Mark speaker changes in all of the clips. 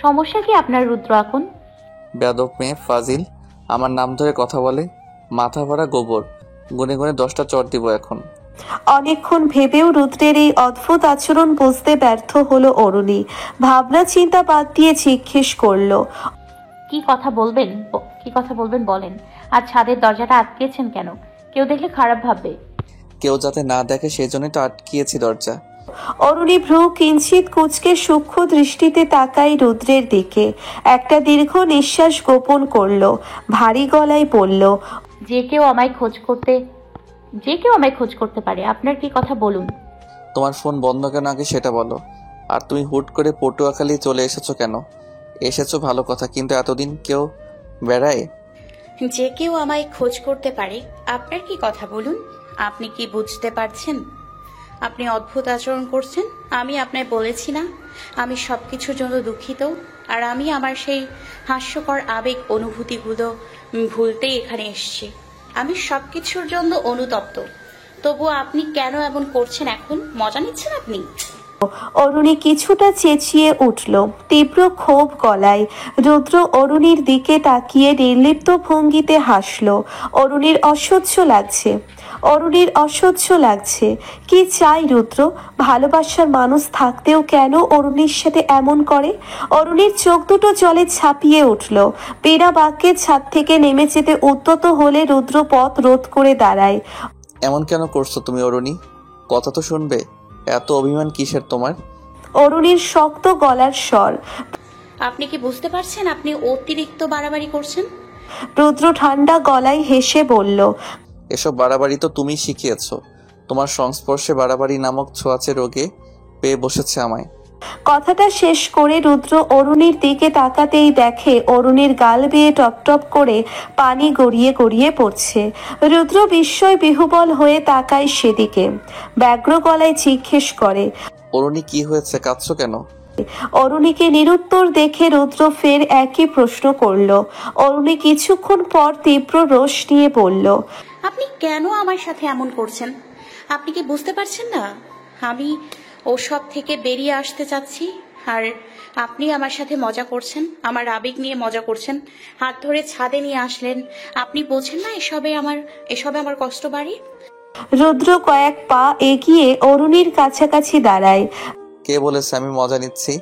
Speaker 1: সমস্যা কি আপনার রুদ্র এখন?
Speaker 2: বেয়াদব মেয়ে ফাজিল, আমার নাম ধরে কথা বলে, মাথা ভরা গোবর, গুনে গুনে 10টা চর দিব এখন।
Speaker 3: অনেকক্ষণ ভেবেও রুদ্রের এই অদ্ভুত আচরণ বুঝতে ব্যর্থ হলো অরুণী। ভাবনা চিন্তা বাদ দিয়ে জিজ্ঞেস করলো,
Speaker 1: কি কথা বলবেন বলেন। আর ছাদের দরজাটা আটকেছেন কেন? কেউ দেখলে খারাপ ভাববে।
Speaker 2: কেউ যাতে না দেখে সেই জন্যই তো আটকিয়েছি দরজা।
Speaker 3: অরুণী ভ্রু কিঞ্চিত কুঁচকে সূক্ষ্ম দৃষ্টিতে তাকাই রুদ্রের দিকে। একটা দীর্ঘ নিঃশ্বাস গোপন করলো, ভারী গলায় বলল,
Speaker 1: যে কেউ আমায় খোঁজ করতে পারে। আপনার কি কথা বলুন।
Speaker 2: তোমার ফোন বন্ধ কেন আগে সেটা বলো। আর তুমি হুট করে পটুয়াখালী চলে এসেছো কেন? এসেছো ভালো কথা, কিন্তু এতদিন কেউ বেড়ায়?
Speaker 4: যে কেউ আমায় খোঁজ করতে পারে, আপনার কি কথা বলুন। আপনি কি বুঝতে পারছেন? আপনি অদ্ভুত আচরণ করছেন। আমি আপনায় বলেছি না আমি সবকিছুর জন্য দুঃখিত, আর আমি আমার সেই হাস্যকর আবেগ অনুভূতিগুলো ভুলতেই এখানে এসেছি। আমি সবকিছুর জন্য অনুতপ্ত। তবুও আপনি কেন এমন করছেন? এখন মজা নিচ্ছেন আপনি?
Speaker 3: অরুণী কিছুটা চেঁচিয়ে উঠল, তীব্র ক্ষোভ গলায়। রুদ্র অরুণীর দিকে তাকিয়ে নির্লিপ্ত ভঙ্গিতে হাসল। অরুণীর অসহ্য লাগছে। কি চাই রুদ্র? ভালোবাসার মানুষ থাকতেও কেন অরুণীর সাথে এমন করে? অরুণীর চোখ দুটো জলে ছাপিয়ে উঠল। বিনা বাক্যে ছাদ থেকে নেমে যেতে উদ্যত হলে রুদ্র পথ রোধ করে দাঁড়ায়।
Speaker 2: এমন কেন করছো তুমি অরুণী? কথা তো শুনবে। এত অভিমান কিসের তোমার?
Speaker 3: অরুণীর শক্ত গলার স্বর।
Speaker 4: আপনি কি বুঝতে পারছেন আপনি অতিরিক্ত বাড়াবাড়ি করছেন?
Speaker 3: রুদ্র ঠান্ডা গলায় হেসে বলল,
Speaker 2: এসব বাড়াবাড়ি তো তুমি শিখিয়েছো। তোমার সংস্পর্শে বাড়াবাড়ি নামক ছোঁয়াচে রোগে পেয়ে বসেছে আমায়।
Speaker 3: কথাটা শেষ করে রুদ্র অরুণীর দিকে তাকাতেই দেখে অরুণীর গাল বেয়ে টপটপ করে পানি গড়িয়ে গড়িয়ে পড়ছে। রুদ্র বিস্ময় বিহ্বল হয়ে তাকায় সেদিকে। ব্যগ্র গলায় জিজ্ঞেস করে,
Speaker 2: অরুণী কি হয়েছে, কাঁদছো কেন?
Speaker 3: অরুণীকে নিরুত্তর দেখে রুদ্র ফের একই প্রশ্ন করল। অরুণী কিছুক্ষণ পর তীব্র রোষ নিয়ে বলল,
Speaker 4: আপনি কেন আমার সাথে এমন করছেন? আপনি কি বুঝতে পারছেন না আমি ওসব থেকে বেরিয়ে আসতে চাচ্ছি? আর আপনি আমার সাথে মজা করছেন, আমার আবেগ নিয়ে মজা করছেন, হাত ধরে ছাদে নিয়ে আসলেন। আপনি বোঝেন না এসবে আমার কষ্ট বাড়ে?
Speaker 3: রুদ্র কয়েক পা এগিয়ে অরুণীর কাছাকাছি দাঁড়ায়।
Speaker 2: কে বলেছে আমি মজা নিচ্ছি?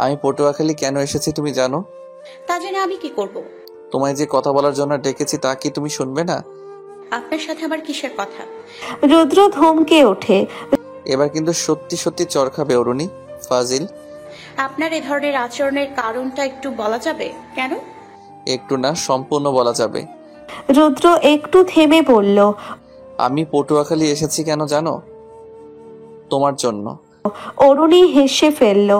Speaker 2: আমি পটুয়াখালী কেন এসেছি তুমি জানো?
Speaker 4: তা জেনে আমি কি করব?
Speaker 2: তোমায় যে কথা বলার জন্য ডেকেছি তা কি তুমি শুনবে না?
Speaker 4: আপনার সাথে আমার কিসের কথা?
Speaker 3: রুদ্র ধমকে ওঠে।
Speaker 2: এবার কিন্তু সত্যি সত্যি চর খাবে অরুণী, ফাজিল।
Speaker 4: আপনার এ ধরনের আচরণের কারণটা একটু বলা যাবে? কেন?
Speaker 2: একটু না, সম্পূর্ণ বলা যাবে।
Speaker 3: রুদ্র একটু থেমে বলল,
Speaker 2: আমি পটুয়াখালী এসেছি কেন জানো? তোমার জন্য।
Speaker 3: অরুণী হেসে ফেলল।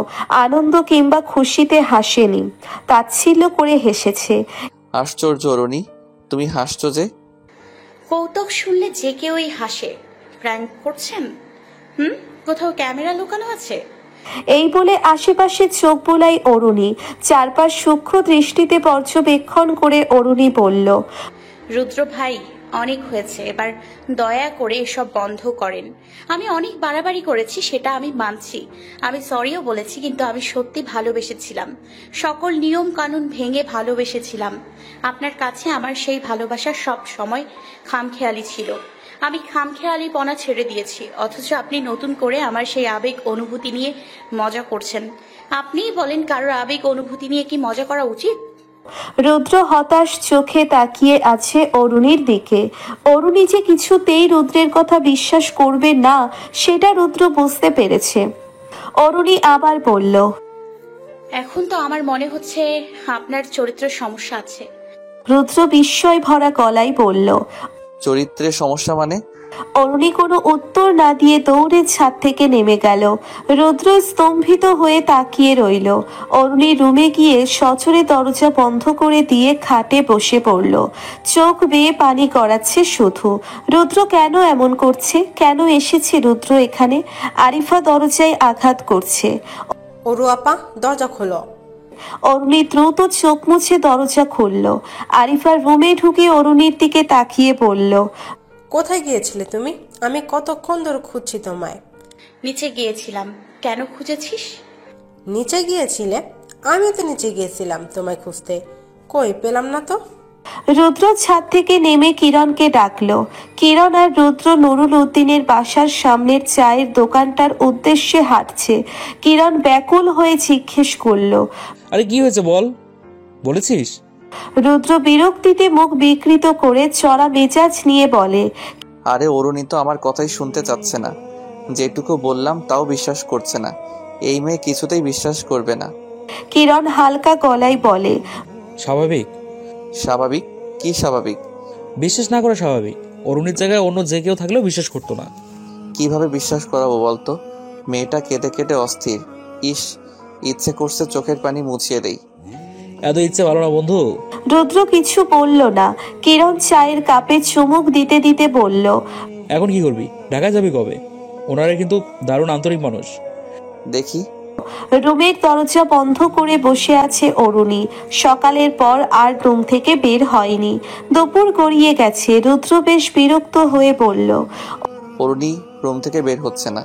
Speaker 3: আনন্দ কিংবা খুশিতে হাসেনি, তাচ্ছিল্য করে হেসেছে।
Speaker 2: আশ্চর্য অরুণী, তুমি হাসছো যে?
Speaker 4: কৌতুক শুনলে যে কেউই হাসে। প্র্যাঙ্ক করছেন? কোথাও ক্যামেরা লুকানো আছে?
Speaker 3: এই বলে আশেপাশে চোখ বোলাই অরুণী। চারপাশ সূক্ষ্ম দৃষ্টিতে পর্যবেক্ষণ করে অরুণী বলল,
Speaker 4: রুদ্র ভাই, অনেক হয়েছে, এবার দয়া করে এসব বন্ধ করেন। আমি অনেক বাড়াবাড়ি করেছি, সেটা আমি মানছি। আমি সরিও বলেছি, কিন্তু আমি সত্যি ভালোবেসেছিলাম। সকল নিয়ম কানুন ভেঙে ভালোবেসেছিলাম। আপনার কাছে আমার সেই ভালোবাসা সব সময় খামখেয়ালি ছিল। আমি খামখেয়ালিপনা ছেড়ে দিয়েছি, অথচ আপনি নতুন করে আমার সেই আবেগ অনুভূতি নিয়ে মজা করছেন। আপনিই বলেন, কারোর আবেগ অনুভূতি নিয়ে কি মজা করা উচিত?
Speaker 3: রুদ্র হতাশ চোখে তাকিয়ে আছে অরুণীর দিকে। অরুণী যে কিছুতেই রুদ্রের কথা বিশ্বাস করবে না সেটা রুদ্র বুঝতে পেরেছে। অরুণী আবার বলল,
Speaker 4: এখন তো আমার মনে হচ্ছে আপনার চরিত্রের সমস্যা আছে।
Speaker 3: রুদ্র বিস্ময় ভরা গলায় বলল,
Speaker 2: চরিত্রের সমস্যা মানে?
Speaker 3: অরুণী কোনো উত্তর না দিয়ে দৌড়ে ছাদ থেকে নেমে গেল। রুদ্র স্তম্ভিত হয়ে তাকিয়ে রইল। অরুণী রুমে গিয়ে সজোরে দরজা বন্ধ করে দিয়ে খাটে বসে পড়ল। চোখ বেয়ে পানি গড়াচ্ছে শুধু। রুদ্র কেন এমন করছে? কেন এসেছে রুদ্র এখানে? আরিফা দরজায় আঘাত করছে।
Speaker 5: অরু আপা, দরজা খোলো।
Speaker 3: অরুণী দ্রুত চোখ মুছে দরজা খুলল। আরিফার রুমে ঢুকে অরুণীর দিকে তাকিয়ে বলল,
Speaker 5: কোথায় গিয়েছিলে তুমি? আমি কতক্ষণ ধরে খুঁজছি তোমায়।
Speaker 4: নিচে গিয়েছিলাম। কেন খুঁজেছিস?
Speaker 5: নিচে গিয়েছিলে? আমিও তো নিচে গিয়েছিলাম তোমায় খুঁজতে, কই পেলাম না তো।
Speaker 3: রুদ্র ছাদ থেকে নেমে কিরণকে ডাকলো। কিরণ আর রুদ্র নুরুল উদ্দিনের বাসার সামনের চায়ের দোকানটার উদ্দেশ্যে হাঁটছে। কিরণ ব্যাকুল হয়ে জিজ্ঞেস করলো,
Speaker 6: আরে কি হয়েছে বল, বলেছিস?
Speaker 3: রুদ্র বিরক্তিতে মুখ বিকৃত করে চড়া মেজাজ নিয়ে বলে,
Speaker 2: আরে অরুণী তো আমার কথাই শুনতে চাচ্ছে না। যেটুকু বললাম তাও বিশ্বাস করছে না। এই মেয়ে কিছুতেই বিশ্বাস করবে না।
Speaker 3: কিরণ হালকা গলায় বলে,
Speaker 6: স্বাভাবিক।
Speaker 2: স্বাভাবিক? কি স্বাভাবিক?
Speaker 6: বিশ্বাস না করা স্বাভাবিক। অরুণীর জায়গায় অন্য যে কেউ থাকলেও বিশ্বাস করতো না।
Speaker 2: কিভাবে বিশ্বাস করাবো বলতো? মেয়েটা কেঁদে কেটে অস্থির। ইস, ইচ্ছে করছে চোখের পানি মুছিয়ে দেই।
Speaker 6: এত ইচ্ছে ভালো না বন্ধু।
Speaker 3: রুদ্র কিছু বলল না। কিরণ চায়ের কাপে চুমুক দিতে দিতে বলল,
Speaker 6: এখন কি করবি? ঢাকায় যাবি কবে? ওনারা কিন্তু দারুণ আন্তরিক মানুষ।
Speaker 2: দেখি।
Speaker 3: রুমের দরজা বন্ধ করে বসে আছে অরুণী। সকালের পর আর রুম থেকে বের হয়নি। দুপুর গড়িয়ে গেছে। রুদ্র বেশ বিরক্ত হয়ে বলল,
Speaker 2: অরুণী রুম থেকে বের হচ্ছে না।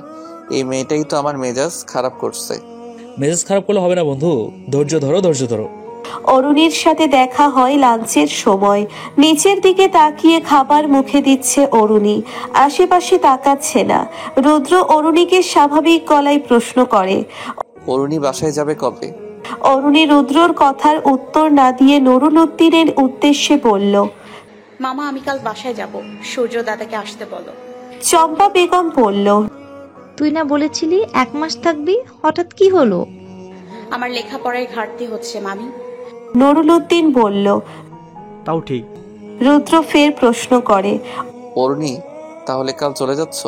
Speaker 2: এই মেয়েটাই তো আমার মেজাজ খারাপ করছে।
Speaker 6: মেজাজ খারাপ করলে হবে না বন্ধু, ধৈর্য ধরো, ধৈর্য ধরো।
Speaker 3: অরুণীর সাথে দেখা হয় লাঞ্চের সময়। নিচের দিকে তাকিয়ে খাবার মুখে দিচ্ছে অরুণী। আশেপাশে তাকাচ্ছে না। রুদ্র অরুণীকে স্বাভাবিক গলায় প্রশ্ন করে।
Speaker 2: অরুণী বাসায় যাবে কবে?
Speaker 3: অরুণী রুদ্রর কথার উত্তর না দিয়ে নুরুল উদ্দিনের উদ্দেশ্যে বলল,
Speaker 4: মামা আমি কাল বাসায় যাব, সূর্য দাদাকে আসতে বলো।
Speaker 3: চম্পা বেগম বলল,
Speaker 7: তুই না বলেছিলি 1 মাস থাকবি, হঠাৎ কি হলো?
Speaker 4: আমার লেখাপড়ায় ঘাটতি হচ্ছে মামি।
Speaker 3: নুরুল উদ্দিন বলল।
Speaker 8: তাও ঠিক।
Speaker 3: রুদ্র ফের প্রশ্ন করে,
Speaker 2: অরুণী তাহলে কাল চলে যাচ্ছ?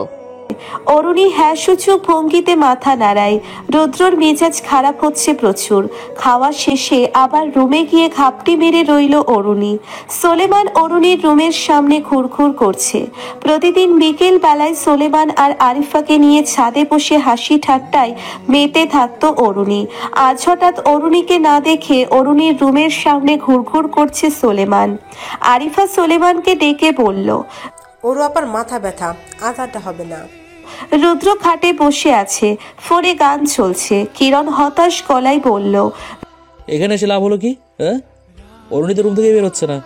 Speaker 3: অরুণী হ্যাঁ সূচক ভঙ্গিতে মাথা নাড়ায়। রুদ্রর মেজাজ খারাপ হচ্ছে প্রচুর। খাওয়া শেষে আবার রুমে গিয়ে ঘাপটি মেরে রইল অরুণী। সোলেমান অরুণীর রুমের সামনে ঘুরঘুর করছে। প্রতিদিন বিকেল বেলায় সোলেমান আর আরিফাকে নিয়ে ছাদে বসে হাসি ঠাট্টায় মেতে থাকতো অরুণী। আজ হঠাৎ অরুণীকে না দেখে অরুণীর রুমের সামনে ঘুরঘুর করছে সোলেমান। আরিফা সোলেমানকে ডেকে বলল,
Speaker 5: ওরু আপার মাথা ব্যথা, আজ আড্ডা হবে না।
Speaker 3: রুদ্র খাটে বসে আছে। ফোনে গান চলছে। কিরণ হতাশ গলায় বলল,
Speaker 6: এখানে এসে লাভ হলো কি? হ্যাঁ, অরুণী তো রুম থেকে বের হচ্ছে না।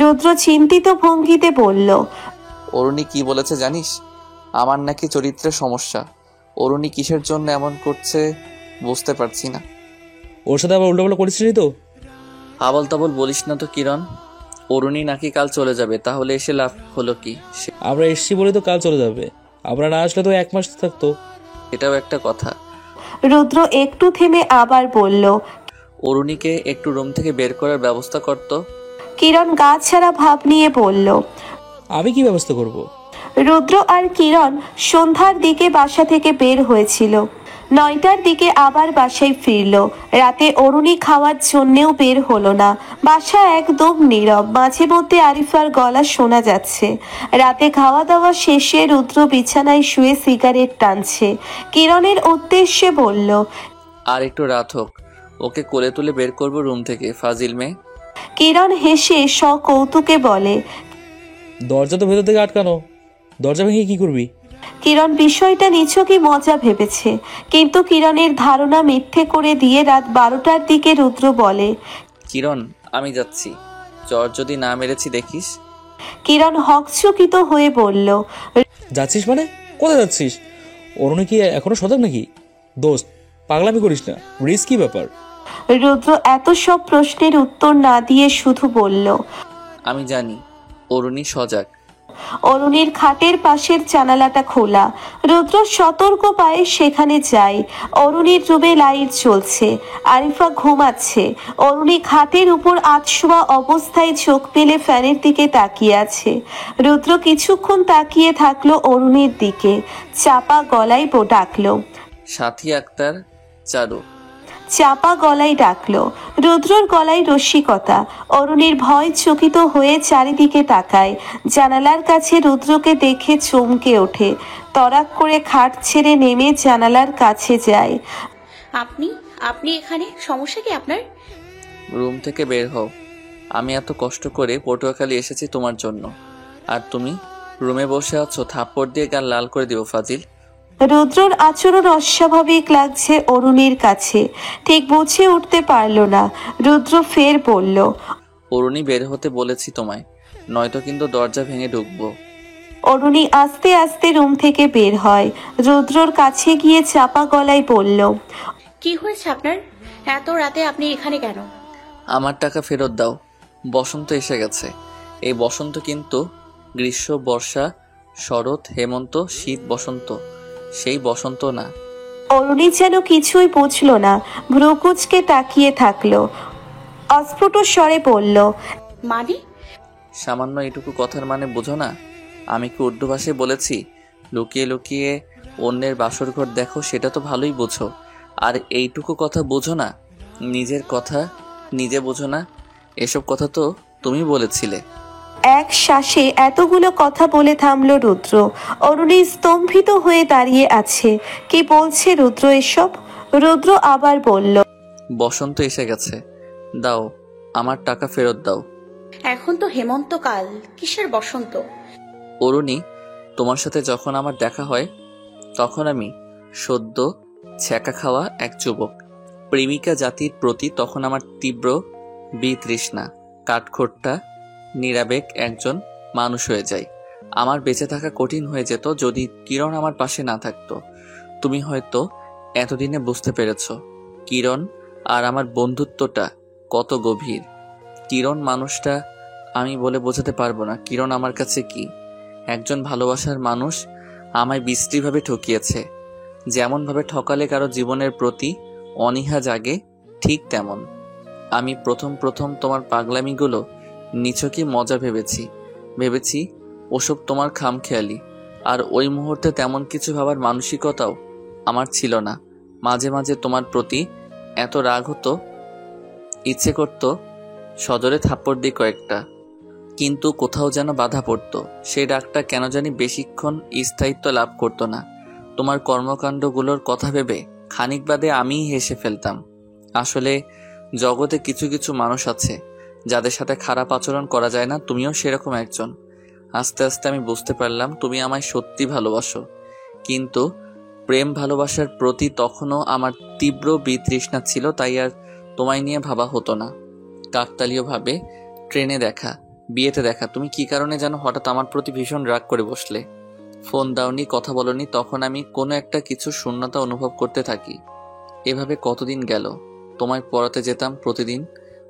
Speaker 3: রুদ্র চিন্তিত ভঙ্গিতে বলল,
Speaker 2: অরুণী কি বলেছে জানিস? আমার নাকি চরিত্রের সমস্যা। অরুণী কিসের জন্য এমন করছে বুঝতে পারছি না।
Speaker 6: ওর সাথে আবার উল্টোপাল্টা করেছিলি তো?
Speaker 2: আবল তাবল বলিস না তো কিরণ। অরুণী নাকি কাল চলে যাবে, তাহলে এসে লাভ হলো কি?
Speaker 6: আমরা এসছি বলে তো কাল চলে যাবে। আমরা না আসলে তো 1 মাস থাকতো।
Speaker 2: এটাও একটা কথা।
Speaker 3: রুদ্র একটু থেমে আবার বলল,
Speaker 2: অরুণীকে একটু রুম থেকে বের করার ব্যবস্থা করতো।
Speaker 3: কিরণ গা ছাড়া ভাব নিয়ে বলল।
Speaker 6: আমি কি ব্যবস্থা করব?
Speaker 3: রুদ্র আর কিরণ সন্ধ্যার দিকে বাসা থেকে বের হয়েছিল। 9টার দিকে আবার বাসায় ফিরল। রাতে অরুণী খাওয়ার জন্যেও বের হলো না। বাসা একদম নীরব। মাঝে মধ্যে আরিফার গলা শোনা যাচ্ছে। রাতে খাওয়া দাওয়া শেষে রুদ্র বিছানায় শুয়ে সিগারেট টানছে। কিরণের উদ্দেশ্যে বলল,
Speaker 2: আর একটু রাত হোক, ওকে কোলে তুলে বের করবো রুম থেকে, ফাজিল মেয়ে।
Speaker 3: কিরণ হেসে সকৌতুকে বলে,
Speaker 6: দরজা তো ভেতর থেকে আটকানো, দরজা ভেঙে কি করবি?
Speaker 3: কিরণ বিষয়টা নিছকই মজা ভেবেছে। কিন্তু কিরণের ধারণা মিথ্যে করে দিয়ে রাত 12টার দিকে রুদ্র বলে,
Speaker 2: কিরণ আমি যাচ্ছি, চর যদি না মেরেছি দেখিস।
Speaker 3: কিরণ হকচকিত হয়ে বলল,
Speaker 6: যাচ্ছিস মানে? কোথায় যাচ্ছিস? অরুণী কি এখনো সজাগ নাকি? দোস্ত, পাগলামি করিস না, রিস্কি ব্যাপার।
Speaker 3: রুদ্র এত সব প্রশ্নের উত্তর না দিয়ে শুধু বলল,
Speaker 2: আমি জানি অরুণী সজাগ।
Speaker 3: অরুণীর খাটের পাশের জানালাটা খোলা। রুদ্র সতর্ক পায়ে সেখানে যায়। অরুণীর রুমে লাইট জ্বলছে। আরিফা ঘুমাচ্ছে। অরুণী খাটের উপর আধশোয়া অবস্থায় চোখ মেলে ফ্যানের দিকে তাকিয়ে আছে। রুদ্র কিছুক্ষণ তাকিয়ে থাকলো অরুণীর দিকে। চাপা গলায় ডাকলো,
Speaker 2: সাথী আক্তার, চারু।
Speaker 3: চাপা গলায় ডাকলো। রুদ্রর গলায় রসিকতা। অরুণীর ভয় চকিত হয়ে চারিদিকে তাকায়। জানালার কাছে রুদ্রকে দেখে চমকে ওঠে। তড়াক করে খাট ছেড়ে নেমে জানালার কাছে যায়।
Speaker 4: আপনি আপনি এখানে? সমস্যা কি আপনার?
Speaker 2: রুম থেকে বের হও। আমি এত কষ্ট করে পটুয়াখালী এসেছি তোমার জন্য, আর তুমি রুমে বসে আছো, থাপ্পড় দিয়ে গাল লাল করে দিব ফাজিল।
Speaker 3: রুদ্রর আচরণ অস্বাভাবিক লাগছে অরুণীর কাছে, ঠিক বুঝে উঠতে পারল না। রুদ্র ফের বলল,
Speaker 2: অরুণী বের হতে বলেছি তোমায়, নয়তো কিন্তু দরজা ভেঙে ঢুকবো।
Speaker 3: অরুণী আস্তে আস্তে রুম থেকে বের হয়। রুদ্রর কাছে গিয়ে চাপা গলায় বলল,
Speaker 4: কি হয়েছে আপনার? এত রাতে আপনি এখানে কেন?
Speaker 2: আমার টাকা ফেরত দাও। বসন্ত এসে গেছে। এই বসন্ত কিন্তু গ্রীষ্ম, বর্ষা, শরৎ, হেমন্ত, শীত, বসন্ত সেই বসন্ত না।
Speaker 3: অরুণী যেন কিছুই বুঝল না, ভ্রুকুচকে তাকিয়ে থাকলো। অস্ফুট স্বরে বলল,
Speaker 4: মানে?
Speaker 2: সামান্য এটুকু কথার মানে বোঝো না? আমি কি উর্দু ভাষায় বলেছি লুকিয়ে লুকিয়ে অন্যের বাসর ঘর দেখো? সেটা তো ভালোই বোঝো। আর এইটুকু কথা বোঝো না? নিজের কথা নিজে বোঝো না? এসব কথা তো তুমি বলেছিলে।
Speaker 3: এক শ্বাসে এতগুলো কথা বলে থামলো রুদ্র। অরুণী স্তম্ভিত হয়ে দাঁড়িয়ে আছে। কি বলছে রুদ্র এসব? রুদ্র আবার বলল,
Speaker 2: বসন্ত এসে গেছে, দাও আমার টাকা ফেরত দাও।
Speaker 4: এখন তো হেমন্তকাল, কিসের বসন্ত?
Speaker 2: অরুণী, তোমার সাথে যখন আমার দেখা হয় তখন আমি সদ্য ছ্যাঁকা খাওয়া এক যুবক। প্রেমিকা জাতির প্রতি তখন আমার তীব্র বিতৃষ্ণা। কাঠখোট্টা নিরাবেগ একজন মানুষ হয়ে যাই। আমার বেঁচে থাকা কঠিন হয়ে যেত যদি কিরণ আমার পাশে না থাকতো। তুমি হয়তো এতদিনে বুঝতে পেরেছ কিরণ আর আমার বন্ধুত্বটা কত গভীর। কিরণ মানুষটা আমি বলে বোঝাতে পারবো না। কিরণ আমার কাছে কি একজন ভালোবাসার মানুষ আমায় বিশ্রীভাবে ঠকিয়েছে। যেমনভাবে ঠকালে কারো জীবনের প্রতি অনীহা জাগে, ঠিক তেমন। আমি প্রথম তোমার পাগলামিগুলো নিছকই মজা ভেবেছি ওসব তোমার খামখেয়ালি। আর ওই মুহূর্তে তেমন কিছু ভাবার মানসিকতাও আমার ছিল না। মাঝে মাঝে তোমার প্রতি এত রাগ হতো, ইচ্ছে করতো সজোরে থাপ্পড় দিই কয়েকটা, কিন্তু কোথাও যেন বাধা পড়তো। সেই রাগটা কেন জানি বেশিক্ষণ স্থায়িত্ব লাভ করতো না। তোমার কর্মকাণ্ডগুলোর কথা ভেবে খানিক বাদে আমিই হেসে ফেলতাম। আসলে জগতে কিছু কিছু মানুষ আছে যাদের সাথে খারাপ আচরণ করা যায় না। তুমিও সেরকম একজন। আস্তে আস্তে আমি বুঝতে পারলাম তুমি আমায় সত্যি ভালোবাসো, কিন্তু প্রেম ভালোবাসার প্রতি তখনও আমার তীব্র বিতৃষ্ণা ছিল। তাই আর তোমায় নিয়ে ভাবা হতো না। কাকতালীয়ভাবে ট্রেনে দেখা, বিয়েতে দেখা, তুমি কি কারণে যেন হঠাৎ আমার প্রতি ভীষণ রাগ করে বসলে। ফোন দাওনি, কথা বলনি। তখন আমি কোনো একটা কিছু শূন্যতা অনুভব করতে থাকি। এভাবে কতদিন গেল। তোমায় পড়াতে যেতাম প্রতিদিন,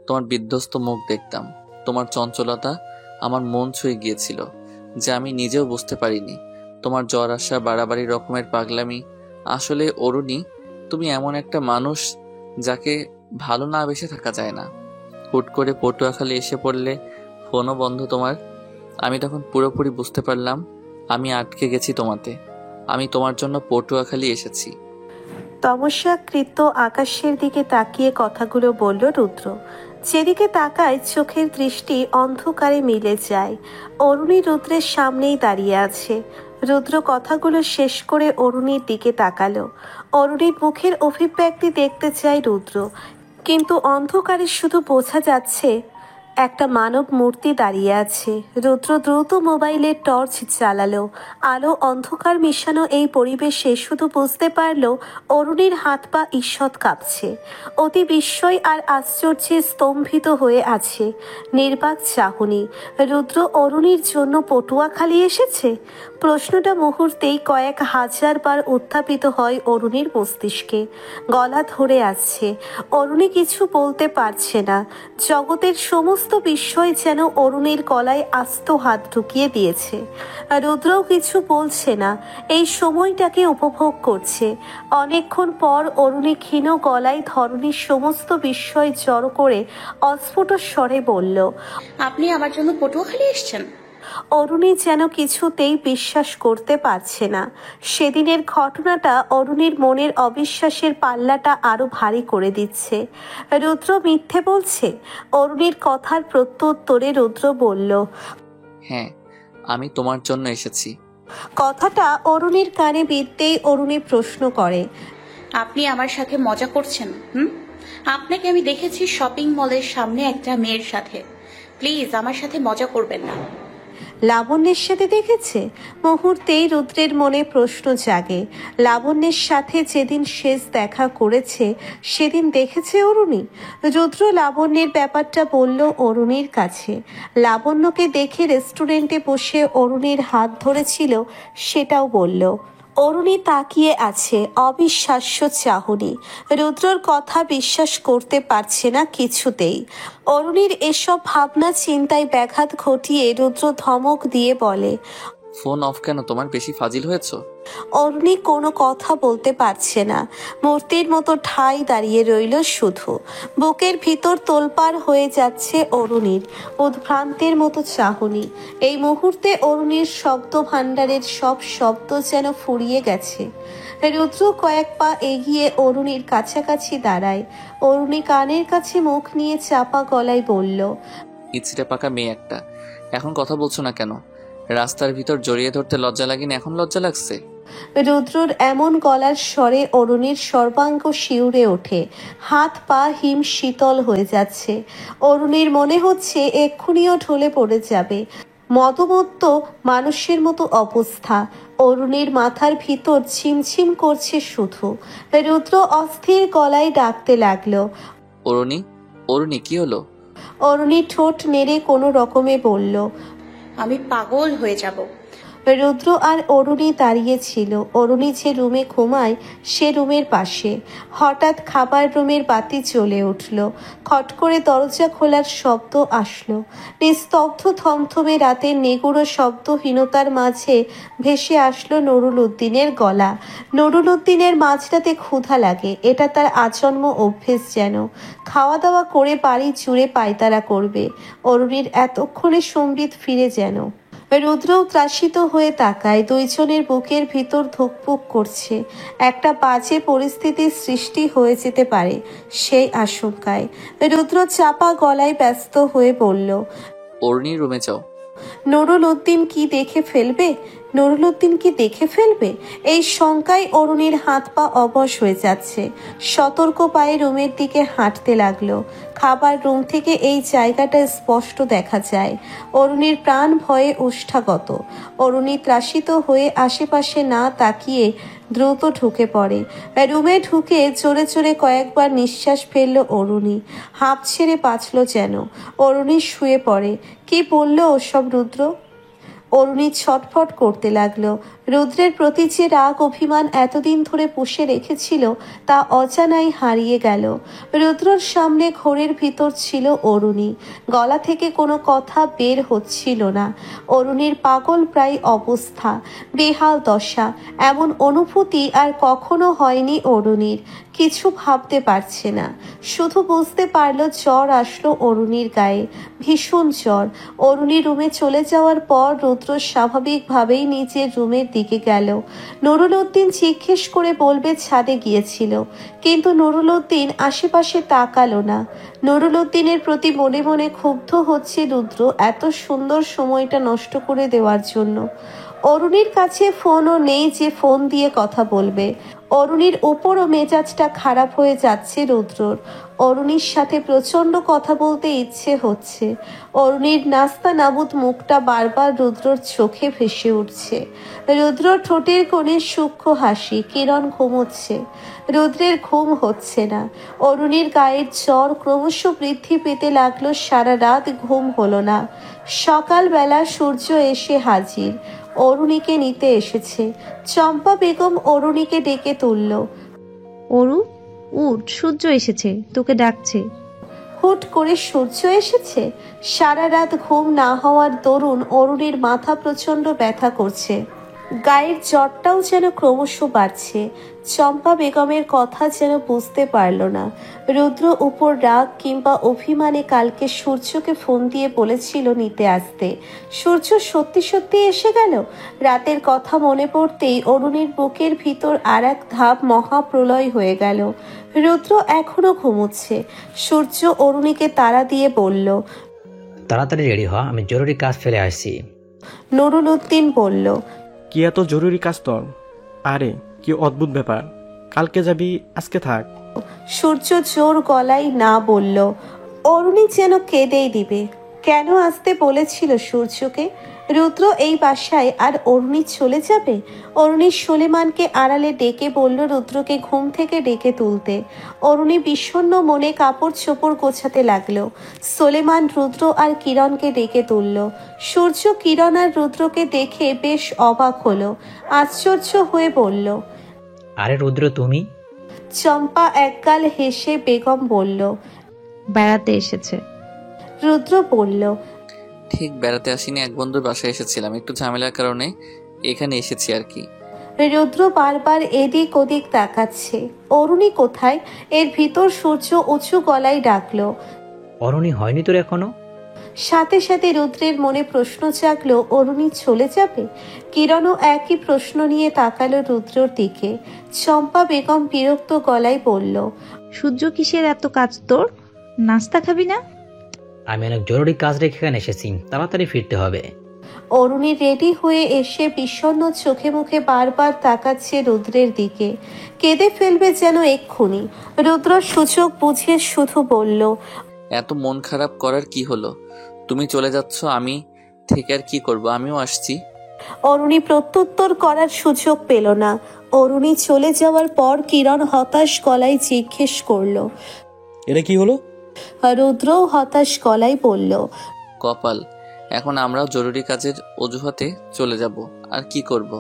Speaker 2: তোমার বিধ্বস্ত মুখ দেখতাম। তোমার চঞ্চলতা আমার মন ছুঁয়ে গিয়েছিল যা আমি নিজেও বুঝতে পারিনি। তোমার জ্বর আসা, বাড়াবাড়ি রকমের পাগলামি। আসলে অরুণী, তুমি এমন একটা মানুষ যাকে ভালো না বেসে থাকা যায় না। হুট করে পটুয়াখালী এসে পড়লে, ফোনও বন্ধ তোমার। আমি তখন পুরোপুরি বুঝতে পারলাম আমি আটকে গেছি তোমাতে। আমি তোমার জন্য পটুয়াখালী এসেছি।
Speaker 3: তমস্যাকৃত আকাশের দিকে তাকিয়ে কথাগুলো বলল রুদ্র। যেদিকে তাকায় চোখের দৃষ্টি অন্ধকারে মিলে যায়। অরুণী রুদ্রের সামনেই দাঁড়িয়ে আছে। রুদ্র কথাগুলো শেষ করে অরুণীর দিকে তাকালো। অরুণীর মুখের অভিব্যক্তি দেখতে চায় রুদ্র, কিন্তু অন্ধকারে শুধু বোঝা যাচ্ছে একটা মানব মূর্তি দাঁড়িয়ে আছে। রুদ্র দ্রুত মোবাইলের টর্চ জ্বালালো। আলো অন্ধকার মিশানো এই পরিবেশে শুধু বুঝতে পারল অরুণীর হাত পা ঈষৎ কাঁপছে। অতি বিস্ময় আর আশ্চর্যে স্তম্ভিত হয়ে আছে। নির্বাক চাহনি। রুদ্র অরুণীর জন্য পটুয়াখালী এসেছে? প্রশ্নটা মুহূর্তেই কয়েক হাজার বার উত্থাপিত হয় অরুণীর মস্তিষ্কে। গলা ধরে আসছে। অরুণী কিছু বলতে পারছে না। জগতের সমস্ত বিস্ময় যেন অরুণীর গলায় আস্ত হাত ঢুকিয়ে দিয়েছে। রুদ্রও কিছু বলছে না, এই সময়টাকে উপভোগ করছে। অনেকক্ষণ পর অরুণী ক্ষীণ গলায় ধরণীর সমস্ত বিস্ময় জড়ো করে অস্ফুট স্বরে বলল,
Speaker 4: আপনি আমার জন্য পটুয়াখালী এসেছেন?
Speaker 3: অরুণী যেন কিছুতেই বিশ্বাস করতে পারছে না। সেদিনের ঘটনাটা অরুণীর মনের অবিশ্বাসের পাল্লাটা আরো ভারী করে দিচ্ছে। রুদ্র মিথ্যে বলছে? অরুণীর কথার প্রত্যুত্তরে রুদ্র বলল,
Speaker 2: হ্যাঁ, আমি তোমার জন্য এসেছি।
Speaker 3: কথাটা অরুণীর কানে বিধতেই অরুণী প্রশ্ন করে,
Speaker 4: আপনি আমার সাথে মজা করছেন? আপনাকে আমি দেখেছি শপিং মলের সামনে একটা মেয়ের সাথে। প্লিজ আমার সাথে মজা করবেন না।
Speaker 3: লাবণ্যের সাথে দেখেছে? মুহূর্তেই রুদ্রের মনে প্রশ্ন জাগে। লাবণ্যের সাথে যেদিন শেষ দেখা করেছে সেদিন দেখেছে অরুণী? রুদ্র লাবণ্যের ব্যাপারটা বলল অরুণীর কাছে। লাবণ্যকে দেখে রেস্টুরেন্টে বসে অরুণীর হাত ধরেছিল সেটাও বলল। অরুণী তাকিয়ে আছে অবিশ্বাস্য চাহনি। রুদ্রর কথা বিশ্বাস করতে পারছে না কিছুতেই। অরুণীর এসব ভাবনা চিন্তায় ব্যাঘাত ঘটিয়ে রুদ্র ধমক দিয়ে বলে,
Speaker 2: ফোন অফ কেন? তোমার বেশি ফাজিল হয়েছো?
Speaker 3: অরুণী কোনো কথা বলতে পারছে না। মূর্তির মতো ঠাই দাঁড়িয়ে রইল শুধু। বুকের ভিতর তোলপাড় হয়ে যাচ্ছে অরুণীর, উদ্ভ্রান্তের মতো চাহনি। এই মুহূর্তে অরুণীর শব্দ ভাণ্ডারের সব শব্দ যেন ফুরিয়ে গেছে। রুদ্র কয়েক পা এগিয়ে অরুণীর কাছাকাছি দাঁড়ায়। অরুণী কানের কাছে মুখ নিয়ে চাপা গলায় বলল,
Speaker 2: ইচড়ে পাকা মেয়ে একটা, এখন কথা বলছো না কেন? রাস্তার ভিতর জড়িয়ে ধরতে লজ্জা লাগেনি, এখন লজ্জা লাগছে?
Speaker 3: রুদ্রর এমন গলার স্বরে অরুণীর সর্বাঙ্গ শিউরে ওঠে। হাত পা হিম শীতল হয়ে যাচ্ছে। অরুণীর মনে হচ্ছে এক্ষুনিও ঢলে পড়ে যাবে। মদমত্ত মানুষের মতো অবস্থা। অরুণীর মাথার ভিতর ছিমছিম করছে শুধু। রুদ্র অস্থির গলায় ডাকতে লাগলো,
Speaker 2: অরুণী, অরুণী, কি হলো?
Speaker 3: অরুণী ঠোঁট নেড়ে কোনো রকমে বলল,
Speaker 4: আমি পাগল হয়ে যাব।
Speaker 3: রুদ্র আর অরুণী দাঁড়িয়ে ছিল। অরুণী যে রুমে ঘুমায় সে রুমের পাশে। হঠাৎ খাবার রুমের বাতি জ্বলে উঠল। খট করে দরজা খোলার শব্দ আসলো। নিস্তব্ধ থমথমে রাতের নিগুড়ো শব্দহীনতার মাঝে ভেসে আসলো নুরুল উদ্দিনের গলা। নুরুল উদ্দিনের মাঝরাতে ক্ষুধা লাগে, এটা তার আজন্ম অভ্যেস যেন। খাওয়া দাওয়া করে বাড়ি জুড়ে পায়তারা করবে। অরুণীর এতক্ষণে সম্বিত ফিরে যেন। রুদ্রও ত্রাসিত হয়ে তাকায়। দুইজনের বুকের ভিতর ধুকপুক করছে। একটা বাজে পরিস্থিতির সৃষ্টি হয়ে যেতে পারে সেই আশঙ্কায়। রুদ্র চাপা গলায় ব্যস্ত হয়ে বলল,
Speaker 2: অরুণী, রুমে যাও।
Speaker 3: নুরুল উদ্দিন কি দেখে ফেলবে? নুরুল উদ্দিন কি দেখে ফেলবে? এই শঙ্কায় অরুণীর হাত পা অবশ হয়ে যাচ্ছে। সতর্ক পায়ে রুমের দিকে হাঁটতে লাগলো। খাবার রুম থেকে এই জায়গাটা স্পষ্ট দেখা যায়। অরুণীর প্রাণ ভয়ে ওষ্ঠাগত। অরুণী ত্রাসিত হয়ে আশেপাশে না তাকিয়ে দ্রুত ঢুকে পড়ে। রুমে ঢুকে জোরে জোরে কয়েকবার নিঃশ্বাস ফেলল অরুণী। হাঁপ ছেড়ে বাঁচল যেন। অরুণী শুয়ে পড়ে। কি বলল ওসব রুদ্র? অরুণী ছটফট করতে লাগলো। রুদ্রের প্রতি যে রাগ অভিমান এতদিন ধরে পুষে রেখেছিল তা অজানাই হারিয়ে গেল। রুদ্রর সামনে ঘোরের ভিতর ছিল অরুণী। গলা থেকে কোনো কথা বের হচ্ছিল না। অরুণীর পাগল প্রায় অবস্থা, বেহাল দশা। এমন অনুভূতি আর কখনো হয়নি অরুণীর। কিছু ভাবতে পারছে না, শুধু বুঝতে পারল জ্বর আসলো অরুণীর গায়ে, ভীষণ জ্বর। অরুণী রুমে চলে যাওয়ার পর রুদ্র স্বাভাবিকভাবেই নিজের রুমের দিকে গেল। নুরুল উদ্দিন জিজ্ঞেস করে বলবে ছাদে গিয়েছিল, কিন্তু নুরুল উদ্দিন আশেপাশে তাকালো না। নুরুল উদ্দিনের প্রতি মনে মনে ক্ষুব্ধ হচ্ছে রুদ্র এত সুন্দর সময়টা নষ্ট করে দেওয়ার জন্য। অরুণীর কাছে ফোনও নেই যে ফোন দিয়ে কথা বলবে। অরুণীর ওপরও মেজাজটা খারাপ হয়ে যাচ্ছে রুদ্রর। অরুণীর সাথে প্রচন্ড কথা বলতে ইচ্ছে হচ্ছে। অরুণীর নাস্তা নাবুদ মুখটা বারবার রুদ্রর চোখে ভেসে উঠছে। রুদ্র ঠোঁটের কোণে সূক্ষ্ম হাসি। কিরণ ঘুমোচ্ছে, রুদ্রের ঘুম হচ্ছে না। অরুণীর গায়ের জ্বর ক্রমশ বৃদ্ধি পেতে লাগলো। সারা রাত ঘুম হলো না। সকালবেলা সূর্য এসে হাজির। অরুণীকে নিতে এসেছে। চম্পা বেগম অরুণীকে ডেকে তুলল।
Speaker 7: অরু, উঠ, সূর্য এসেছে, তোকে ডাকছে।
Speaker 3: হুট করে সূর্য এসেছে? সারা রাত ঘুম না হওয়ার দরুন অরুণীর মাথা প্রচন্ড ব্যথা করছে। গায়ের জ্বরটাও যেন ক্রমশ বাড়ছে। চম্পা বেগমের কথা যেন বুঝতে পারল না। রুদ্র উপর রাগ কিংবা অভিমানে কালকে সূর্যকে ফোন দিয়ে বলেছিল নিতে আসতে। সূর্য সত্যি সত্যি এসে গেল। রাতের কথা মনে পড়তেই অরুণীর বুকের ভিতর আর এক ধাপ মহাপ্রলয় হয়ে গেল। রুদ্র এখনো ঘুমোচ্ছে। সূর্য অরুণীকে তাড়া দিয়ে বলল,
Speaker 8: তাড়াতাড়ি রেডি হ, আমি জরুরি কাজ ফেলে আসছি।
Speaker 3: নুরুল উদ্দিন বলল,
Speaker 9: কি এত জরুরি কাজ তোর? আরে কি অদ্ভুত ব্যাপার, কালকে যাবি আজকে থাক।
Speaker 3: সূর্য জোর গলায় না বলল। অরুণী যেন কেঁদেই দিবে। কেন আসতে বলেছিল সূর্যকে? রুদ্র এই বাসায় আর অরুণী চলে যাবে? অরুণী সুলেমানকে আড়ালে ডেকে বলল রুদ্রকে ঘুম থেকে ডেকে তুলতে। অরুণী বিষণ্ণ মনে কাপড় চোপড় গোছাতে লাগলো। সুলেমান রুদ্র আর কিরণকে ডেকে তুলল। সূর্য কিরণ আর রুদ্রকে দেখে বেশ অবাক হলো, আশ্চর্য হয়ে বলল।
Speaker 8: আরে রুদ্র, তুমি?
Speaker 3: চম্পা একগাল হেসে বেগম বলল।
Speaker 7: বেড়াতে এসেছে।
Speaker 3: রুদ্র বলল।
Speaker 2: ঠিক বেড়াতে আসিনি, এক বন্ধুর বাসায় এসেছিলাম, একটু ঝামেলার কারণে এখানে এসেছি আর কি।
Speaker 3: রুদ্র বারবার এদিক ওদিক তাকাচ্ছে। অরুণী কোথায়? এর ভিতর সূর্য উঁচু গলায় ডাকলো।
Speaker 8: অরুণী হয়নি তোর এখনো?
Speaker 3: সাথে সাথে রুদ্রের মনে প্রশ্ন জাগলো, অরুণী চলে যাবে? কিরণও একই প্রশ্ন নিয়ে তাকালো রুদ্রর দিকে। চম্পা বেগম বিরক্ত গলায় বলল।
Speaker 7: সূর্য কিসের এত কাজ তোর? নাস্তা খাবি না?
Speaker 8: আমি অনেক জরুরি কাজ রেখে এখানে এসেছি, তাড়াতাড়ি ফিরতে হবে।
Speaker 3: অরুণী রেডি হয়ে এসে বিষণ্ণ চোখে মুখে বারবার তাকাচ্ছে রুদ্রের দিকে, কেঁদে ফেলবে যেন এক্ষুনি। রুদ্র সুযোগ বুঝিয়ে শুধু বলল।
Speaker 2: এত মন খারাপ করার কি হলো? তুমি চলে যাচ্ছ, আমি থেকে আর কি করব? আমিও আসছি।
Speaker 3: অরুণী প্রত্যুত্তর করার সুযোগ পেল না। অরুণী চলে যাওয়ার পর কিরণ হতাশ গলায় জিজ্ঞেস করলো।
Speaker 6: এটা কি হলো?
Speaker 3: রুদ্রও হতাশ গলায় বলল।
Speaker 2: কপাল, এখন আমরাও জরুরি কাজের অজুহাতে চলে যাব, আর কি করব?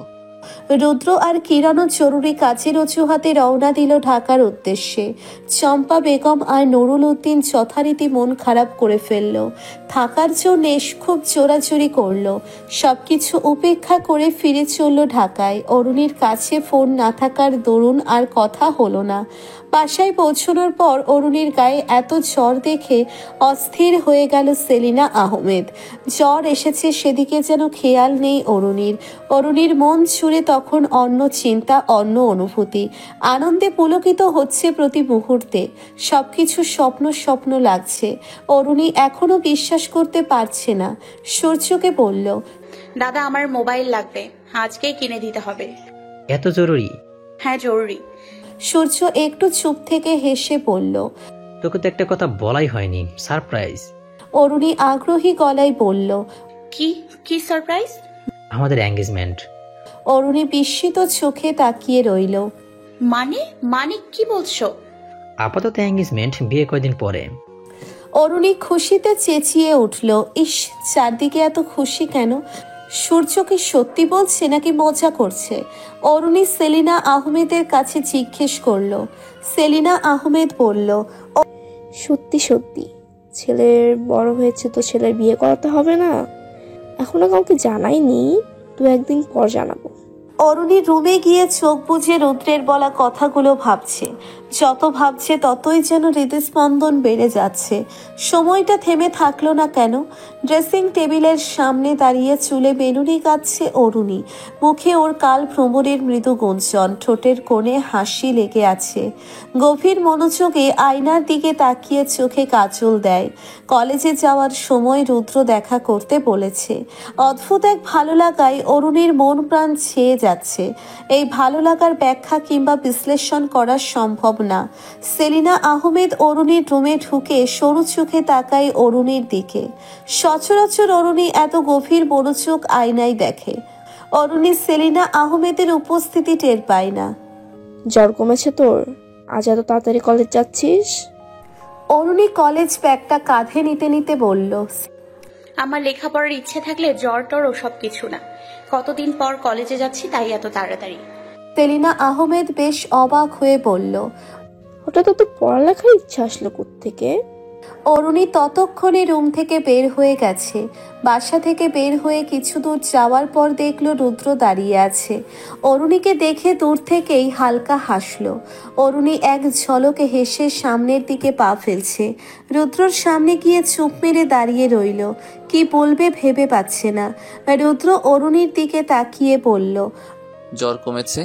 Speaker 3: রুদ্র আর কিরণও জরুরি কাজের অজুহাতে রওনা দিল ঢাকার উদ্দেশ্যে। চম্পা বেগম আর নুরুল উদ্দিন যথারীতি মন খারাপ করে ফেলল। থাকার জন্য খুব জোরাজুরি করলো। সবকিছু উপেক্ষা করে ফিরে চলল ঢাকায়। অরুণীর কাছে ফোন না থাকার দরুন আর কথা হলো না। বাসায় পৌঁছানোর পর অরুণীর গায়ে এত জ্বর দেখে অস্থির হয়ে গেল সেলিনা আহমেদ। জ্বর এসেছে সেদিকে যেন খেয়াল নেই অরুণীর। অরুণীর মন ছুঁড়ে তখন অন্য চিন্তা, অন্য অনুভূতি। আনন্দে পুলকিত হচ্ছে প্রতি মুহূর্তে। সবকিছু স্বপ্ন স্বপ্ন লাগছে। অরুণী এখনো বিশ্বাস করতে পারছে না। সূর্যকে বলল।
Speaker 4: দাদা, আমার মোবাইল লাগবে, আজকেই কিনে দিতে হবে।
Speaker 8: এত জরুরি?
Speaker 4: হ্যাঁ, জরুরি।
Speaker 3: সূর্য একটু চুপ থেকে হেসে বলল।
Speaker 8: তোকে তো একটা কথা বলাই হয়নি, সারপ্রাইজ।
Speaker 3: অরুণী আগ্রহী গলায় বলল। কি
Speaker 4: কি সারপ্রাইজ?
Speaker 8: আমাদের এঙ্গেজমেন্ট।
Speaker 3: অরুণী বিস্মিত চোখে তাকিয়ে রইল।
Speaker 4: মানে মানে কি বলছো?
Speaker 8: আপাতত এঙ্গেজমেন্ট, বিয়ে কয়দিন পরে।
Speaker 3: অরুণী খুশিতে চেঁচিয়ে উঠল। ইস, চারদিকে এত খুশি কেন? সূর্য কি সত্যি বলছে নাকি মজা করছে? অরুণী সেলিনা আহমেদের কাছে জিজ্ঞেস করলো। সেলিনা আহমেদ বলল।
Speaker 10: সত্যি সত্যি। ছেলের বড় হয়েছে তো ছেলের বিয়ে করাতে হবে না? এখনো কাউকে জানাইনি, 2-1 দিন পর জানাবো।
Speaker 3: অরুণী রুমে গিয়ে চোখ বুজে রুদ্রের বলা কথাগুলো ভাবছে। যত ভাবছে ততই যেন হৃদস্পন্দন বেড়ে যাচ্ছে। সময়টা থেমে থাকলো না কেন? ড্রেসিং টেবিলের সামনে দাঁড়িয়ে চুলে বেনুনি কাটছে অরুণী। মুখে ওর কাল ভ্রমরের মৃদু গুঞ্জন, ঠোঁটের কোণে হাসি লেগে আছে। গভীর মনোযোগে আয়নার দিকে তাকিয়ে চোখে কাজল দেয়। কলেজে যাওয়ার সময় রুদ্র দেখা করতে বলেছে। অদ্ভুত এক ভালো লাগায় অরুণীর মন প্রাণ ছেয়ে যাচ্ছে। এই ভালো লাগার ব্যাখ্যা কিংবা বিশ্লেষণ করা সম্ভব না। সেলিনা আহমেদ অরুণীর রুমে ঢুকে সরু চোখে তাকায় অরুণীর দিকে। সচরাচর অরুণী এত গভীর মনোযোগ আয়নায় দেখে। অরুণী সেলিনা আহমেদের উপস্থিতি টের পায় না।
Speaker 10: জ্বর কমেছে তোর? আজ এত তাড়াতাড়ি কলেজ যাচ্ছিস?
Speaker 3: অরুণী কলেজ ব্যাগটা কাঁধে নিতে নিতে বলল।
Speaker 4: আমার লেখাপড়ার ইচ্ছে থাকলে জ্বর টর ওসব কিছু না। কতদিন পর কলেজে যাচ্ছি, তাই এত তাড়াতাড়ি।
Speaker 3: সেলিনা আহমেদ বেশ অবাক হয়ে বলল।
Speaker 10: হঠাৎ তো পড়ালেখার ইচ্ছা আসলো কোত্থেকে?
Speaker 3: অরুণী ততক্ষণে রুম থেকে বের হয়ে গেছে। বাসা থেকে বের হয়ে কিছু দূর যাওয়ার পর দেখলো রুদ্র দাঁড়িয়ে আছে। অরুণীকে দেখে দূর থেকেই হালকা হাসলো। অরুণী এক ঝলকে হেসে সামনের দিকে পা ফেলছে। রুদ্রর সামনে গিয়ে চুপ মেরে দাঁড়িয়ে রইল। কি বলবে ভেবে পাচ্ছে না। রুদ্র অরুণীর দিকে তাকিয়ে বলল।
Speaker 2: জ্বর কমেছে?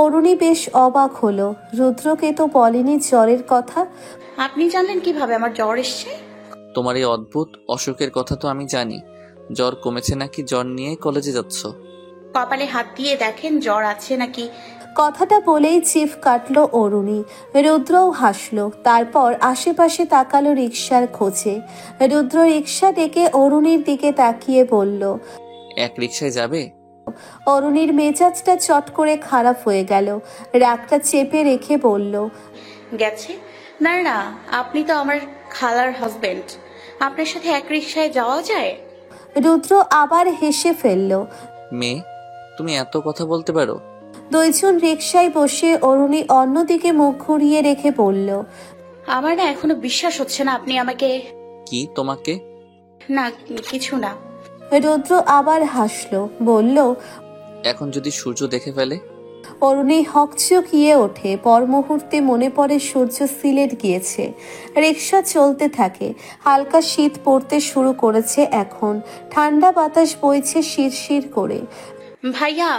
Speaker 3: অরুণী বেশ অবাক হলো। রুদ্রকে তো বলেনি জ্বরের কথা।
Speaker 4: আপনি জানলেন কিভাবে আমার জ্বর এসছে?
Speaker 2: তোমার এই অদ্ভুত অসুখের কথা তো আমি জানি। জ্বর কমেছে নাকি জ্বর নিয়ে কলেজে যাচ্ছ?
Speaker 4: কপালে হাত দিয়ে দেখেন জ্বর আছে নাকি।
Speaker 3: কথাটা বলেই চিফ কাটলো অরুণী। রুদ্রও হাসলো। তারপর আশেপাশে তাকালো রিকশার খোঁজে। রুদ্র রিকশা ডেকে অরুণীর দিকে তাকিয়ে বলল।
Speaker 2: এক রিকশায় যাবে?
Speaker 3: অরুণীর মেজাজটা চট করে খারাপ হয়ে গেল। রাগটা চেপে রেখে বলল,
Speaker 4: গেছে? না না, আপনি তো আমার খালার হাজবেন্ড, আপনার সাথে এক রিকশায় যাওয়া যায়?
Speaker 3: রুদ্র আবার হেসে ফেলল।
Speaker 2: মেয়ে, তুমি এত কথা বলতে পারো?
Speaker 3: দুইজন রিকশায় বসে অরুণী অন্যদিকে মুখ ঘুরিয়ে রেখে বলল,
Speaker 4: আমার না এখনো বিশ্বাস হচ্ছে না আপনি আমাকে।
Speaker 2: কি তোমাকে?
Speaker 4: না কিছু না।
Speaker 3: রুদ্র আবার হাসলো, বলল,
Speaker 2: এখন যদি সূর্য দেখে ফেলে?
Speaker 3: অরুণী হকচকিয়ে ওঠে। পর মুহূর্তে মনে পড়ে সূর্য সিলেট গিয়েছে। রিকশা চলতে থাকে। হালকা শীত পড়তে শুরু করেছে এখন। ঠান্ডা বাতাস বইছে শিরশির করে।
Speaker 4: ভাইয়া।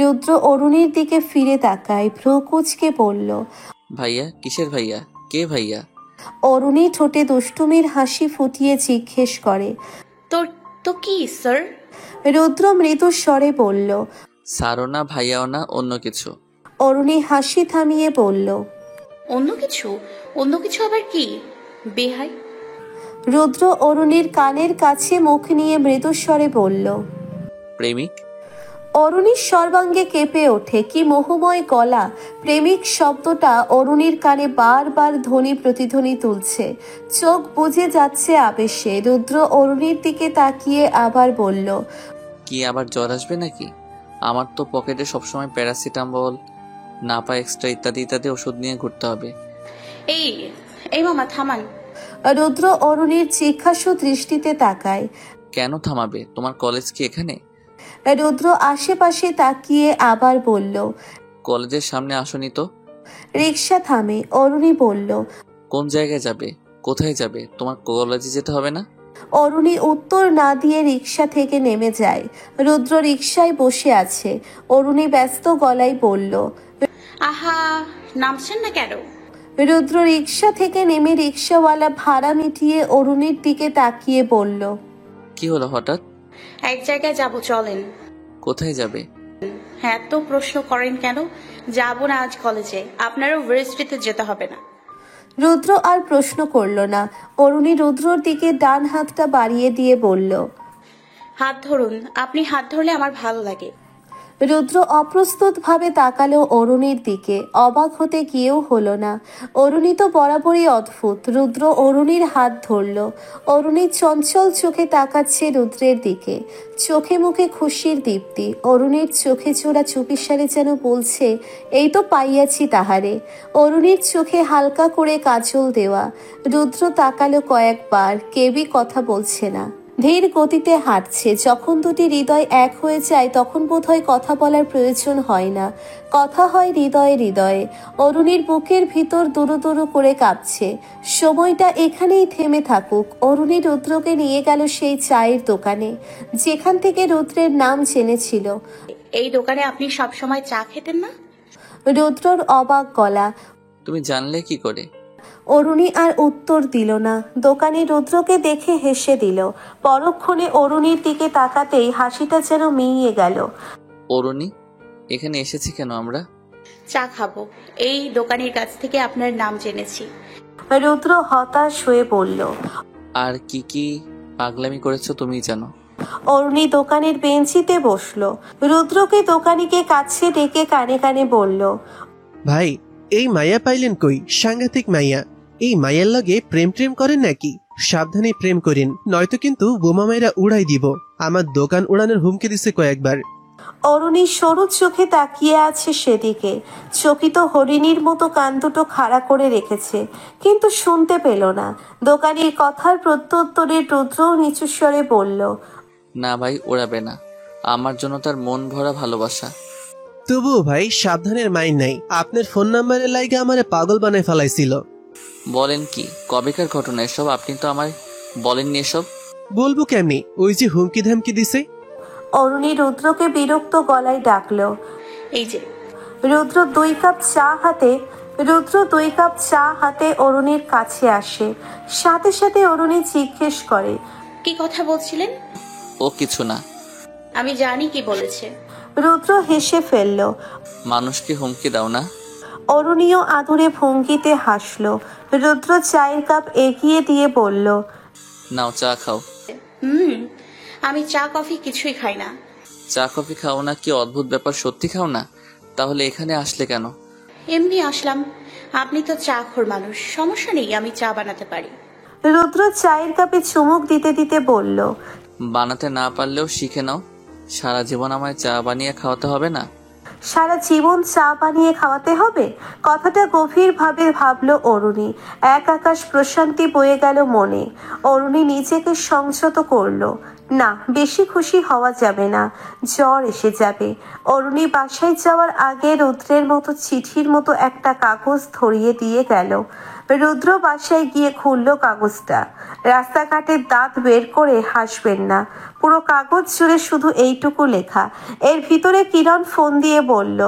Speaker 3: রুদ্র অরুণীর দিকে ফিরে তাকায়, ভ্রু কুঁচকে বলল,
Speaker 2: ভাইয়া? কিসের ভাইয়া? কে ভাইয়া?
Speaker 3: অরুণী ঠোঁটে দুষ্টুমির হাসি ফুটিয়ে জিজ্ঞেস করে,
Speaker 4: তোর তো কি স্যার?
Speaker 3: রুদ্র মৃদু স্বরে বলল,
Speaker 2: সারো না, ভাইয়াও না, অন্য কিছু।
Speaker 3: অরুণী হাসি থামিয়ে বলল,
Speaker 4: অন্য কিছু? অন্য কিছু আবার কি? বেহাই।
Speaker 3: রুদ্র অরুণীর কানের কাছে মুখ নিয়ে মৃদু স্বরে বলল,
Speaker 2: প্রেমিক।
Speaker 3: অরুণীর সর্বাঙ্গে কেঁপে ওঠে। কি মোহময় গলা! প্রেমিক শব্দটা অরুণীর কানে বারবার ধ্বনি প্রতিধ্বনি তুলছে। চোখ বুজে যাচ্ছে আবেশে। রুদ্র অরুণীর দিকে তাকিয়ে আবার বলল,
Speaker 2: কি আবার জ্বর আসবে নাকি? আমার তো পকেটে সবসময় প্যারাসিটামল, নাপা এক্সট্রা ইত্যাদি ইত্যাদি ওষুধ নিয়ে ঘুরতে হবে।
Speaker 4: এই এই মামা থামান।
Speaker 3: রুদ্র অরুণীর জিজ্ঞাসু দৃষ্টিতে তাকায়।
Speaker 2: কেন থামাবে? তোমার কলেজ কি এখানে?
Speaker 3: রুদ্র আশেপাশে তাকিয়ে আবার বলল,
Speaker 2: কলেজের সামনে আসনি তো?
Speaker 3: রিকশা থামে। অরুণী বলল,
Speaker 2: কোন জায়গায় যাবে? কোথায় যাবে? তোমার কলেজে যেতে হবে না?
Speaker 3: অরুণী উত্তর না দিয়ে রিকশা থেকে নেমে যায়। রুদ্র রিকশায় বসে আছে। অরুণী ব্যস্ত গলায় বলল,
Speaker 4: আহা, নামছেন না কেন?
Speaker 3: রুদ্র রিকশা থেকে নেমে রিকশাওয়ালা ভাড়া মিটিয়ে অরুণীর দিকে তাকিয়ে বলল,
Speaker 2: কি হলো হঠাৎ?
Speaker 4: এক জায়গায় যাব, চলেন।
Speaker 2: কোথায় যাবে?
Speaker 4: হ্যাঁ, তো প্রশ্ন করেন কেন? যাব না আজ কলেজে, আপনারও ভার্সিটিতে যেতে হবে না।
Speaker 3: রুদ্র আর প্রশ্ন করল না। অরুণী রুদ্রর দিকে ডান হাতটা বাড়িয়ে দিয়ে বলল,
Speaker 4: হাত ধরুন। আপনি হাত ধরলে আমার ভালো লাগে।
Speaker 3: রুদ্র অপ্রস্তুত ভাবে তাকালো অরুণীর দিকে। অবাক হতে গিয়েও হলো না। অরুণী তো বরাবরই অদ্ভুত। রুদ্র অরুণীর হাত ধরল। অরুণী চঞ্চল চোখে তাকাচ্ছে রুদ্রের দিকে। চোখে মুখে খুশির দীপ্তি। অরুণীর চোখে চোরা চুপিসারে যেন বলছে, এই তো পাইয়াছি তাহারে। অরুণীর চোখে হালকা করে কাজল দেওয়া। রুদ্র তাকালো কয়েকবার। কেউই কথা বলছে না। ধীর গতিতে হাঁটছে। যখন দুটি হৃদয় এক হয়ে যায় তখন বোধহয় কথা বলার প্রয়োজন হয় না। কথা হয় হৃদয়ে হৃদয়ে। অরুণীর বুকের ভিতর দুরু দুরু করে কাঁপছে। সময়টা এখানেই থেমে থাকুক। অরুণী রুদ্রকে নিয়ে গেল সেই চায়ের দোকানে, যেখান থেকে রুদ্রের নাম জেনেছিল।
Speaker 4: এই দোকানে আপনি সব সময় চা খেতেন না?
Speaker 3: রুদ্রর অবাক গলা।
Speaker 2: তুমি জানলে কি করে?
Speaker 3: অরুণী আর উত্তর দিল না। দোকানি রুদ্রকে দেখে হেসে দিল। পরক্ষণে অরুণীর দিকে তাকাতেই হাসিটা যেন মিইয়ে গেল।
Speaker 2: অরুণী, এখানে এসেছি কেন আমরা?
Speaker 4: চা খাবো। এই দোকানের কাছ থেকে আপনার নাম জেনেছি।
Speaker 3: রুদ্র হতাশ হয়ে বলল,
Speaker 2: আর কি কি পাগলামি করেছো তুমি জানো।
Speaker 3: অরুণী দোকানের বেঞ্চিতে বসলো। রুদ্রকে দোকানিকে কাছে ডেকে কানে কানে বলল,
Speaker 11: ভাই, এই মাইয়া পাইলেন কই? সাংঘাতিক মাইয়া। এই মাইয়ার লগে প্রেম প্রেম করেন নাকি? সাবধানে প্রেম করেন, নয়তো কিন্তু বোমা মাইরা উড়াই দিব। আমার দোকান উড়ানোর হুমকি দিছে কয়েকবার।
Speaker 3: অরুণী সরু চোখে তাকিয়ে আছে সেদিকে। চকিত হরিণীর মতো কান দুটো খাড়া করে রেখেছে, কিন্তু শুনতে পেল না। দোকানির কথার প্রত্যুত্তরে রুদ্রও নিচু স্বরে বলল,
Speaker 2: না ভাই, ওড়াবে না। আমার জন্য তার মন ভরা ভালোবাসা।
Speaker 11: তবুও ভাই, সাবধানের মাইন নাই। আপনার ফোন নাম্বারের লাইগা আমারে পাগল বানায় ফেলাইছিল।
Speaker 2: বলেন কি? কবেকার ঘটনা এসব? আপনি তো আমায় বলেননি এসব।
Speaker 11: বলবো কেমনি? ওই যে হুমকি ধামকি দিছে।
Speaker 3: অরুণী রুদ্রকে বিরক্ত গলায় ডাকলো।
Speaker 4: এই যে।
Speaker 3: রুদ্র দুই কাপ চা হাতে অরুণীর কাছে আসে। সাথে সাথে অরুণী জিজ্ঞেস করে,
Speaker 4: কি কথা বলছিলেন?
Speaker 2: ও কিছু না।
Speaker 4: আমি জানি কি বলেছে।
Speaker 3: রুদ্র হেসে ফেলল।
Speaker 2: মানুষকে হুমকি দাও না।
Speaker 3: অরুণীও আদুরে ভঙ্গিতে হাসলো। রুদ্র চায়ের কাপ এগিয়ে দিয়ে বলল,
Speaker 2: নাও চা খাও।
Speaker 4: আমি চা কফি কিছুই খাই না।
Speaker 2: চা কফি খাও না? কি অদ্ভুত ব্যাপার, সত্যি খাও না? তাহলে এখানে আসলে কেন?
Speaker 4: এমনি আসলাম। আপনি তো চা খোর মানুষ, সমস্যা নেই, আমি চা বানাতে পারি।
Speaker 3: রুদ্র চায়ের কাপে চুমুক দিতে দিতে বলল,
Speaker 2: বানাতে না পারলেও শিখে নাও। সারা জীবন আমায় চা বানিয়ে খাওয়াতে হবে না।
Speaker 3: সারা জীবন চা বানিয়ে খাওয়াতে হবে? কথাটা গভীরভাবে ভাবলো অরুণী। এক আকাশ প্রশান্তি বয়ে গেল মনে। অরুণী নিজেকে সংযত করলো। না, বেশি খুশি হওয়া যাবে না, জ্বর এসে যাবে। অরুণী বাসায় যাওয়ার আগে রুদ্রের মতো চিঠির মতো একটা কাগজ ধরিয়ে দিয়ে গেল। রুদ্র বাসায় গিয়ে খুলল কাগজটা। রাস্তাঘাটের দাঁত বের করে হাসবেন না। পুরো কাগজ জুড়ে শুধু এইটুকু লেখা। এর ভিতরে কিরণ ফোন দিয়ে বলল,